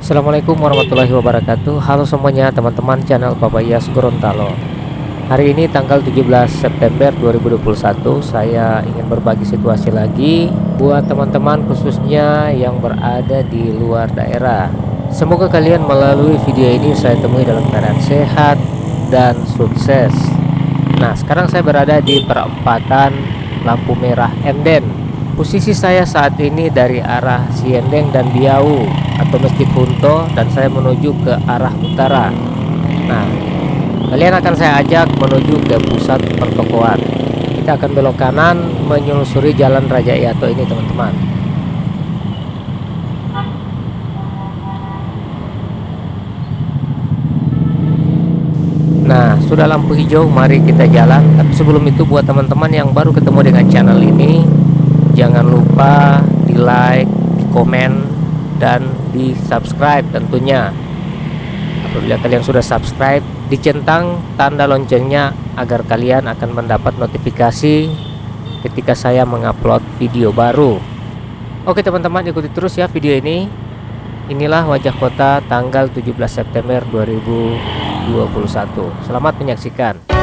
Assalamualaikum warahmatullahi wabarakatuh. Halo semuanya teman-teman channel Papa Yas Gorontalo. Hari ini tanggal 17 September 2021, saya ingin berbagi situasi lagi buat teman-teman khususnya yang berada di luar daerah. Semoga kalian melalui video ini saya temui dalam keadaan sehat dan sukses. Nah, sekarang saya berada di perempatan lampu merah Enden. Posisi saya saat ini dari arah Siendeng dan Biau atau Masjid Kunto, dan saya menuju ke arah utara. Nah, kalian akan saya ajak menuju ke pusat pertokoan. Kita akan belok kanan menyusuri Jalan Raja Iato ini, teman-teman. Nah, sudah lampu hijau, mari kita jalan. Tapi sebelum itu, buat teman-teman yang baru ketemu dengan channel ini, jangan lupa di like, di komen, dan di subscribe tentunya. Apabila kalian sudah subscribe, dicentang tanda loncengnya agar kalian akan mendapat notifikasi ketika saya mengupload video baru. Oke teman-teman, ikuti terus ya video ini. Inilah wajah kota tanggal 17 September 2021. Selamat menyaksikan.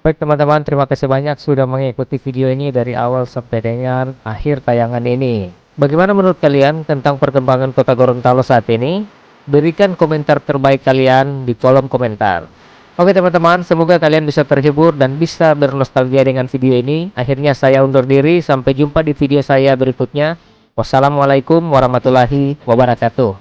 Baik teman-teman, terima kasih banyak sudah mengikuti video ini dari awal sampai dengan akhir tayangan ini. Bagaimana menurut kalian tentang perkembangan kota Gorontalo saat ini? Berikan komentar terbaik kalian di kolom komentar. Oke teman-teman, semoga kalian bisa terhibur dan bisa bernostalgia dengan video ini. Akhirnya saya undur diri, sampai jumpa di video saya berikutnya. Wassalamualaikum warahmatullahi wabarakatuh.